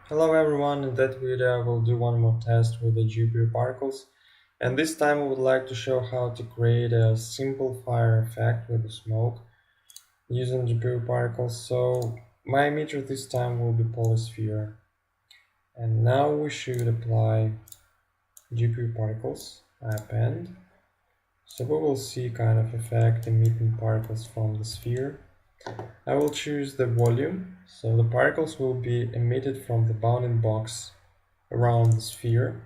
Hello everyone, in that video I will do one more test with the GPU particles, and this time I would like to show how to create a simple fire effect with the smoke using GPU particles. So my emitter this time will be polysphere, and now we should apply GPU particles. I append, so we will see kind of effect emitting particles from the sphere. I will choose the volume, so the particles will be emitted from the bounding box around the sphere.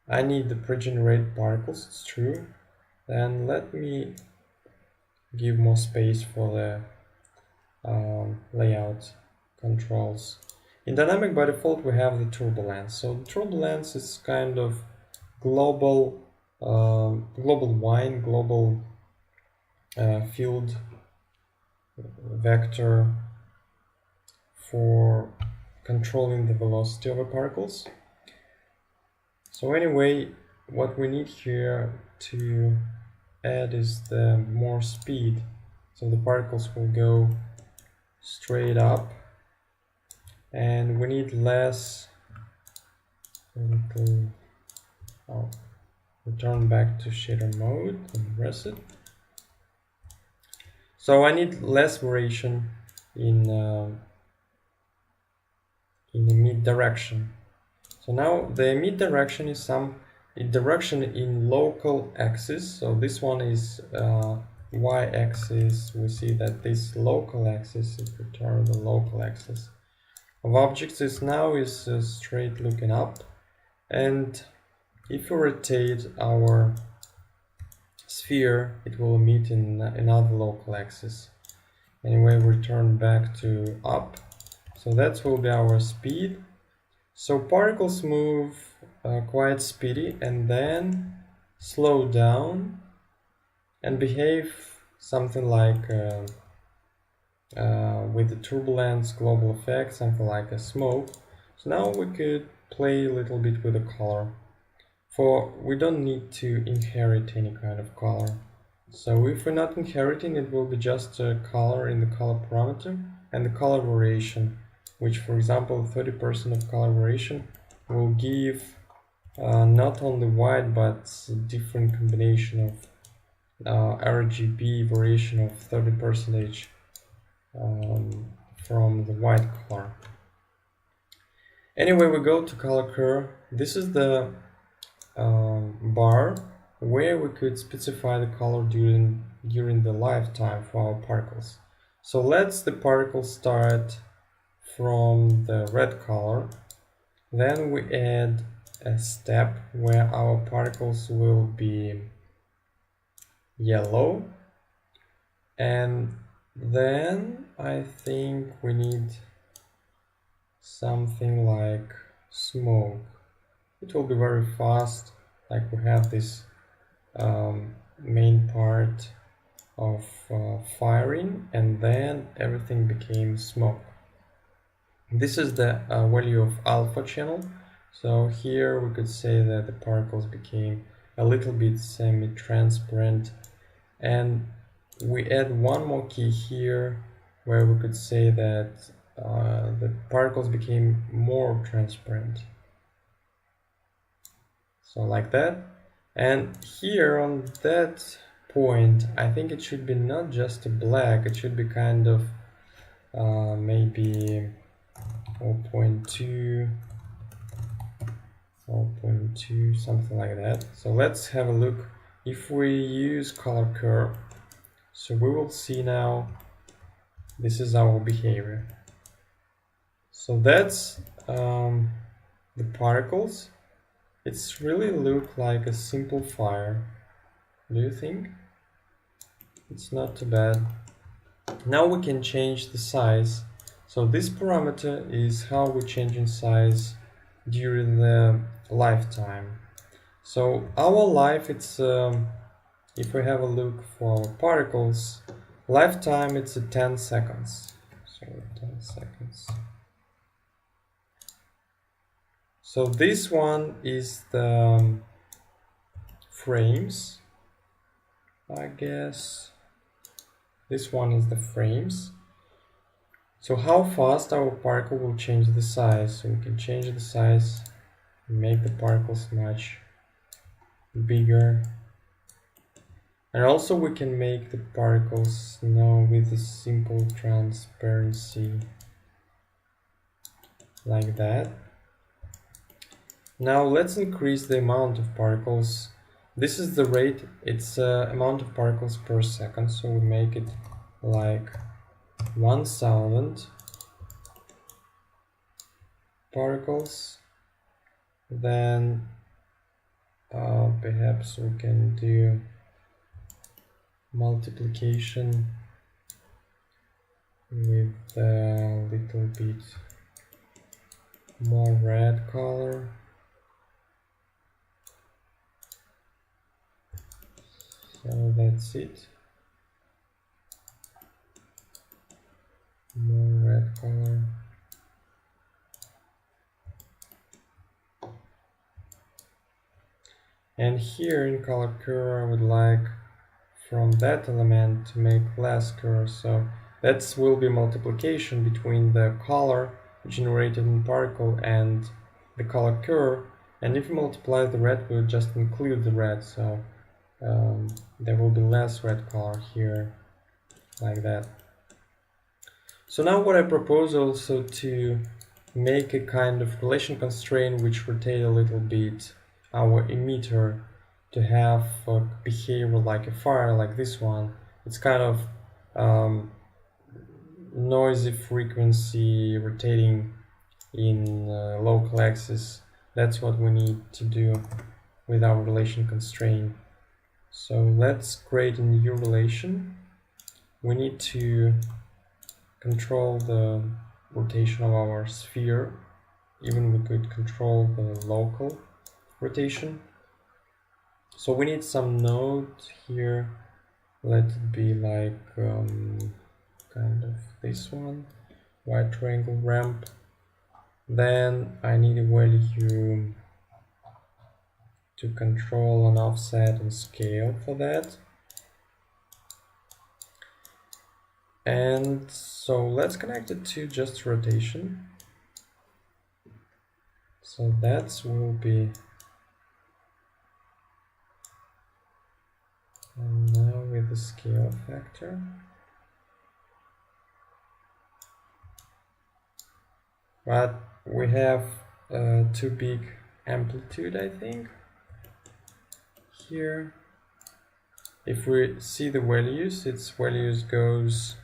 I need the pre-generated particles, it's true. Then let me give more space for the layout controls. In dynamic by default we have the turbulence. So the turbulence is kind of global field vector for controlling the velocity of the particles. So anyway, what we need here to add is the more speed, so the particles will go straight up, and we need less. Return back to shader mode and reset. So I need less variation in the emit direction. So now the emit direction is some direction in local axis. So this one is y-axis. We see that this local axis, if we turn the local axis of objects, is now straight looking up, and if we rotate our sphere, it will emit in another local axis. Anyway, we return back to up. So that will be our speed. So particles move quite speedy and then slow down and behave something like with the turbulence global effect, something like a smoke. So now we could play a little bit with the color. For we don't need to inherit any kind of color. So if we're not inheriting, it will be just a color in the color parameter and the color variation, which, for example, 30% of color variation will give not only white but a different combination of RGB variation of 30% from the white color. Anyway, we go to color curve. This is the bar where we could specify the color during the lifetime for our particles. So let's the particles start from the red color, then we add a step where our particles will be yellow, and then I think we need something like smoke. It will be very fast, like we have this main part of firing, and then everything became smoke. This is the value of alpha channel. So here we could say that the particles became a little bit semi-transparent, and we add one more key here where we could say that the particles became more transparent. So like that. And here on that point, I think it should be not just a black, it should be kind of maybe 0.2, something like that. So let's have a look. If we use color curve, so we will see now this is our behavior. So that's the particles. It's really look like a simple fire. Do you think? It's not too bad. Now we can change the size. So this parameter is how we change in size during the lifetime. So our life, it's if we have a look for our particles, lifetime it's 10 seconds. So 10 seconds. So this one is the frames, I guess. This one is the frames. So how fast our particle will change the size? So we can change the size, make the particles much bigger. And also we can make the particles now with a simple transparency like that. Now let's increase the amount of particles. This is the rate, it's amount of particles per second, so we make it like 1000 particles. Then perhaps we can do multiplication with a little bit more red color. So that's it. More red color. And here in color curve I would like from that element to make less curve, so that will be multiplication between the color generated in particle and the color curve, and if you multiply the red we'll just include the red, so there will be less red color here, like that. So now what I propose also to make a kind of relation constraint which rotate a little bit our emitter to have a behavior like a fire, like this one. It's kind of noisy frequency rotating in local axis. That's what we need to do with our relation constraint. So let's create a new relation. We need to control the rotation of our sphere. Even we could control the local rotation. So we need some node here. Let it be like kind of this one, white triangle ramp. Then I need a value to control an offset and scale for that. And so let's connect it to just rotation. So that will be, and now with the scale factor. But we have too big amplitude, I think. Here, if we see the values, its values goes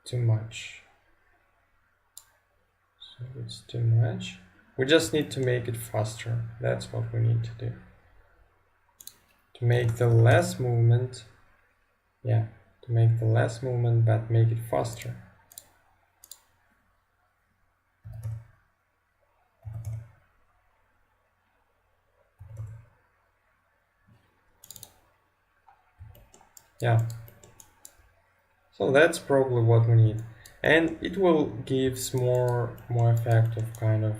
too much. So it's too much. We just need to make it faster. That's what we need to do. To make the less movement, yeah, to make the less movement, but make it faster. Yeah. So that's probably what we need. And it will give more effect of kind of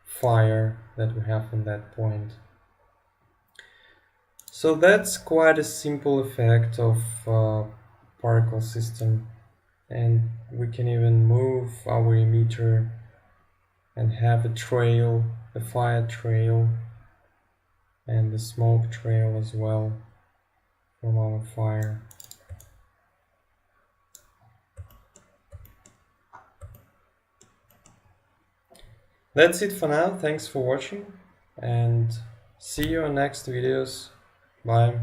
fire that we have in that point. So that's quite a simple effect of particle system, and we can even move our emitter and have a trail, a fire trail, and the smoke trail as well from our fire. That's it for now. Thanks for watching and see you on next videos. Bye.